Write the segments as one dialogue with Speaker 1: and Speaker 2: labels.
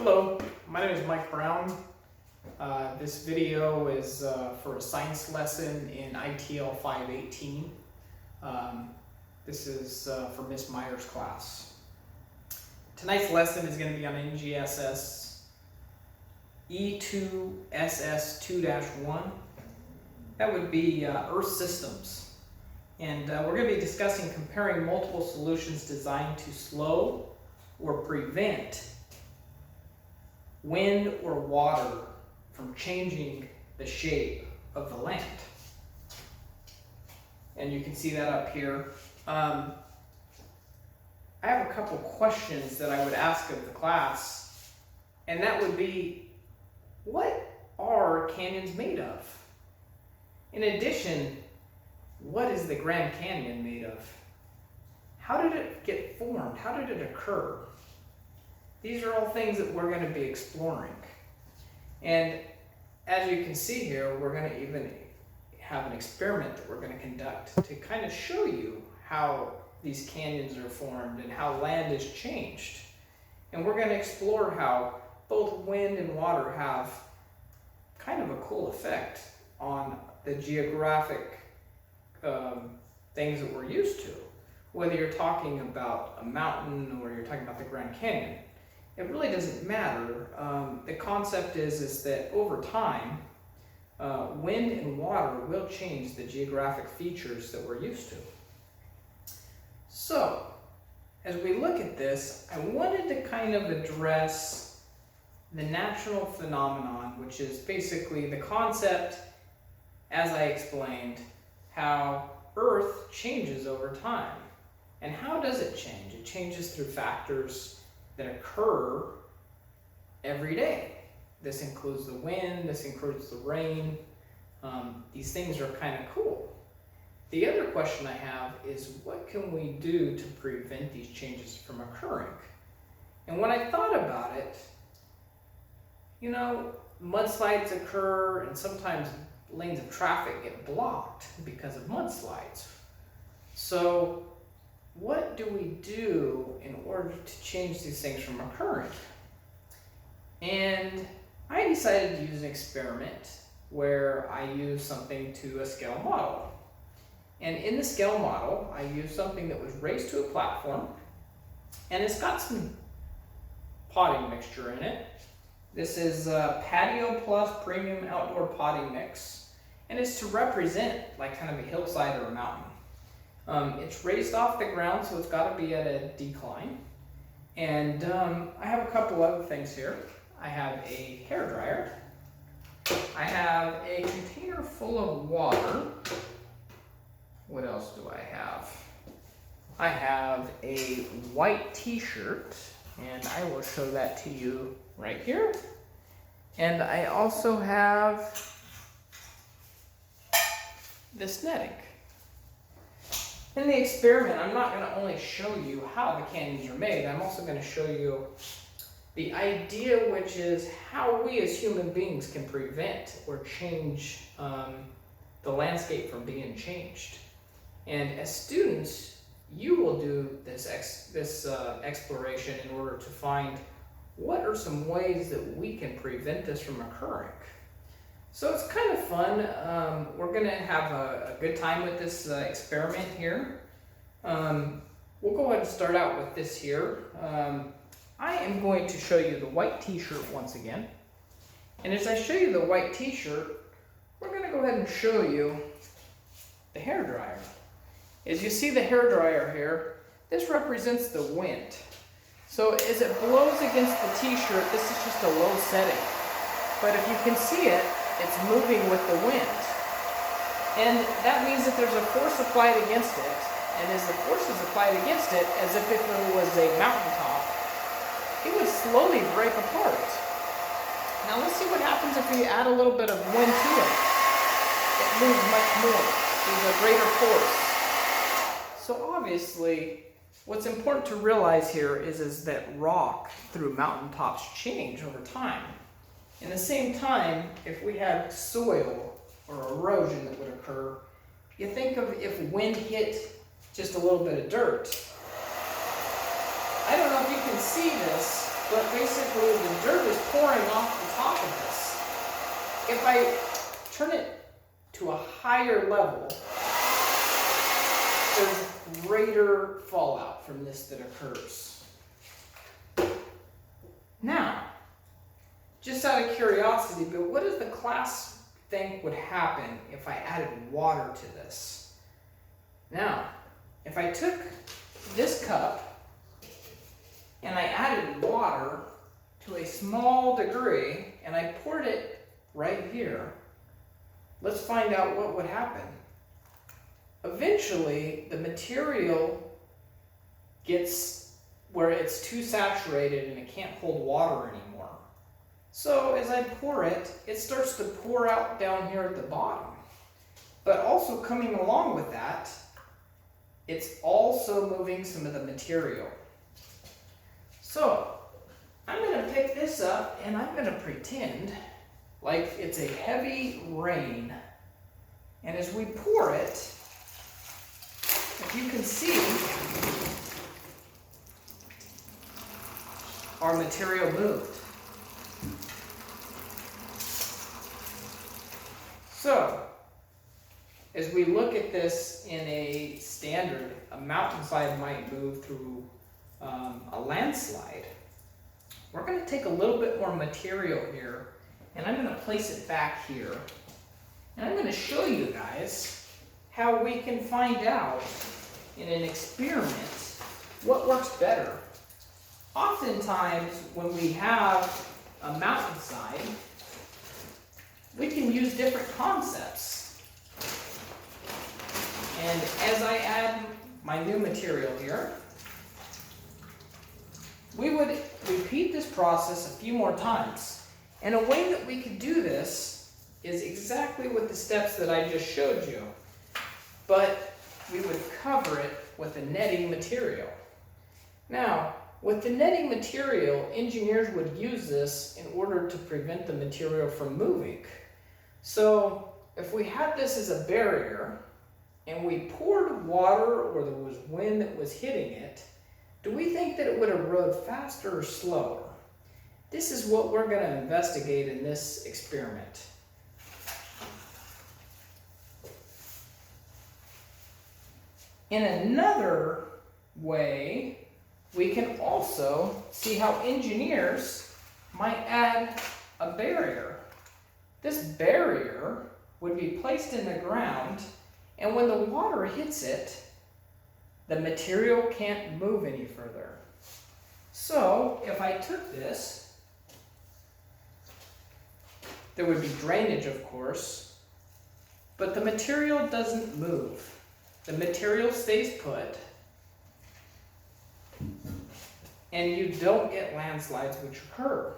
Speaker 1: Hello, my name is Mike Brown. This video is for a science lesson in ITL 518. This is for Miss Meyer's class. Tonight's lesson is going to be on NGSS E2SS2-1. That would be Earth systems. And we're going to be discussing comparing multiple solutions designed to slow or prevent wind or water from changing the shape of the land. And you can see that up here. I have a couple questions that I would ask of the class, and that would be, what are canyons made of? In addition, what is the Grand Canyon made of? How did it get formed? How did it occur? These are all things that we're going to be exploring. And as you can see here, we're going to even have an experiment that we're going to conduct to kind of show you how these canyons are formed and how land is changed. And we're going to explore how both wind and water have kind of a cool effect on the geographic things that we're used to. Whether you're talking about a mountain or you're talking about the Grand Canyon, it really doesn't matter. The concept is that over time, wind and water will change the geographic features that we're used to. So, as we look at this, I wanted to kind of address the natural phenomenon, which is basically the concept, as I explained, how Earth changes over time. And how does it change? It changes through factors that occur every day. This includes the wind, this includes the rain. These things are kind of cool. The other question I have is, what can we do to prevent these changes from occurring? And when I thought about it, mudslides occur, and sometimes lanes of traffic get blocked because of mudslides. So what do we do in order to change these things from occurring? And I decided to use an experiment where I used something to a scale model. And in the scale model, I used something that was raised to a platform, and it's got some potting mixture in it. This is Patio Plus Premium Outdoor Potting Mix, and it's to represent like kind of a hillside or a mountain. It's raised off the ground, so it's got to be at a decline. And I have a couple other things here. I have a hairdryer. I have a container full of water. What else do I have? I have a white t-shirt, and I will show that to you right here. And I also have this netting. In the experiment, I'm not going to only show you how the canyons are made, I'm also going to show you the idea, which is how we as human beings can prevent or change the landscape from being changed. And as students, you will do this exploration in order to find what are some ways that we can prevent this from occurring. So it's kind of fun. We're going to have a good time with this experiment here. We'll go ahead and start out with this here. I am going to show you the white t-shirt once again. And as I show you the white t-shirt, we're going to go ahead and show you the hairdryer. As you see the hairdryer here, this represents the wind. So as it blows against the t-shirt, this is just a low setting. But if you can see it, it's moving with the wind. And that means that there's a force applied against it. And as the force is applied against it, as if it was a mountaintop, it would slowly break apart. Now let's see what happens if we add a little bit of wind to it. It moves much more. There's a greater force. So obviously, what's important to realize here is that rock through mountaintops change over time. In the same time, if we had soil or erosion that would occur, you think of if wind hit just a little bit of dirt. I don't know if you can see this, but basically the dirt is pouring off the top of this. If I turn it to a higher level, there's greater fallout from this that occurs. Now, just out of curiosity, but what does the class think would happen if I added water to this? Now, if I took this cup and I added water to a small degree and I poured it right here, let's find out what would happen. Eventually, the material gets where it's too saturated and it can't hold water anymore. So as I pour it, it starts to pour out down here at the bottom. But also coming along with that, it's also moving some of the material. So I'm going to pick this up and I'm going to pretend like it's a heavy rain. And as we pour it, if you can see, our material moved. So, as we look at this in a standard, a mountainside might move through a landslide. We're going to take a little bit more material here, and I'm going to place it back here. And I'm going to show you guys how we can find out in an experiment what works better. Oftentimes, when we have a mountainside, we can use different concepts. And as I add my new material here, we would repeat this process a few more times. And a way that we could do this is exactly with the steps that I just showed you, but we would cover it with a netting material. Now, with the netting material, engineers would use this in order to prevent the material from moving. So if we had this as a barrier and we poured water or there was wind that was hitting it, do we think that it would erode faster or slower? This is what we're going to investigate in this experiment. In another way, we can also see how engineers might add a barrier. This barrier would be placed in the ground, and when the water hits it, the material can't move any further. So, if I took this, there would be drainage, of course, but the material doesn't move. The material stays put, and you don't get landslides which occur.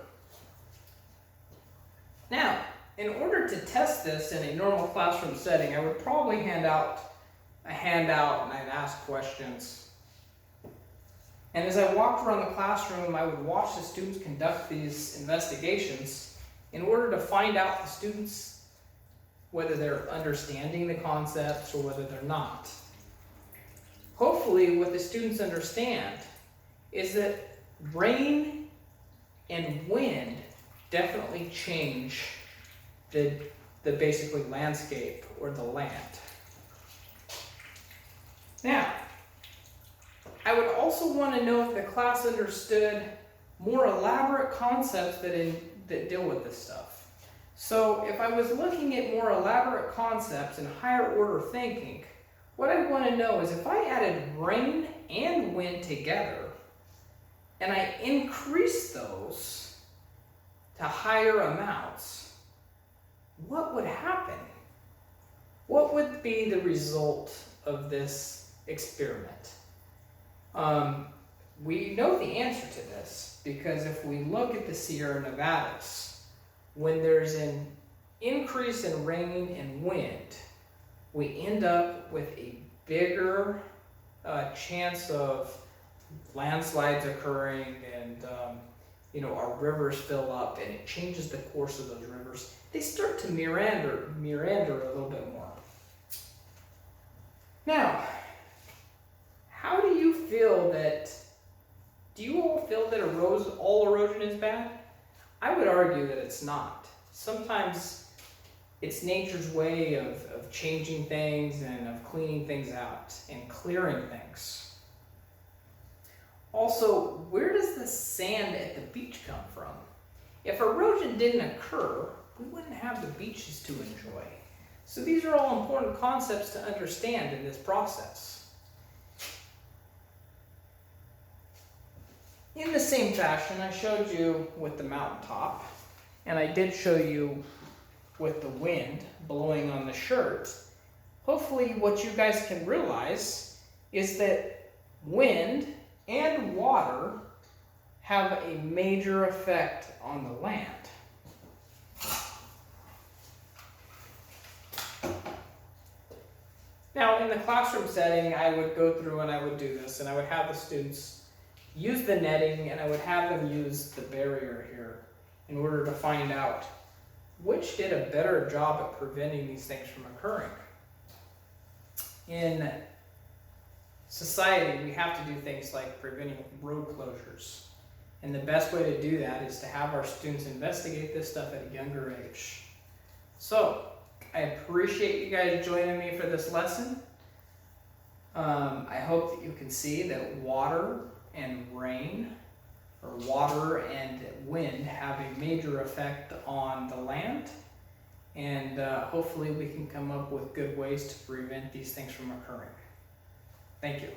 Speaker 1: Now, in order to test this in a normal classroom setting, I would probably hand out a handout and I'd ask questions. And as I walked around the classroom, I would watch the students conduct these investigations in order to find out the students whether they're understanding the concepts or whether they're not. Hopefully, what the students understand is that rain and wind definitely change the basically landscape or the land. Now, I would also want to know if the class understood more elaborate concepts that deal with this stuff. So if I was looking at more elaborate concepts and higher order thinking, what I want to know is if I added rain and wind together and I increased those to higher amounts, what would happen? What would be the result of this experiment? We know the answer to this because if we look at the Sierra Nevadas, when there's an increase in rain and wind, we end up with a bigger chance of landslides occurring and our rivers fill up and it changes the course of those rivers. They start to meander a little bit more. Now, how do you feel do you all people feel that all erosion is bad, I would argue that it's not. Sometimes it's nature's way of changing things and of cleaning things out and clearing things. Also, where does the sand at the beach come from? If erosion didn't occur, we wouldn't have the beaches to enjoy. So these are all important concepts to understand in this process. In the same fashion, I showed you with the mountaintop, and I did show you with the wind blowing on the shirt. Hopefully what you guys can realize is that wind and water have a major effect on the land. Now, in the classroom setting, I would go through and I would do this, and I would have the students use the netting, and I would have them use the barrier here in order to find out which did a better job at preventing these things from occurring. In society, we have to do things like preventing road closures. And the best way to do that is to have our students investigate this stuff at a younger age. So, I appreciate you guys joining me for this lesson. I hope that you can see that water and rain, or water and wind, have a major effect on the land. And hopefully we can come up with good ways to prevent these things from occurring. Thank you.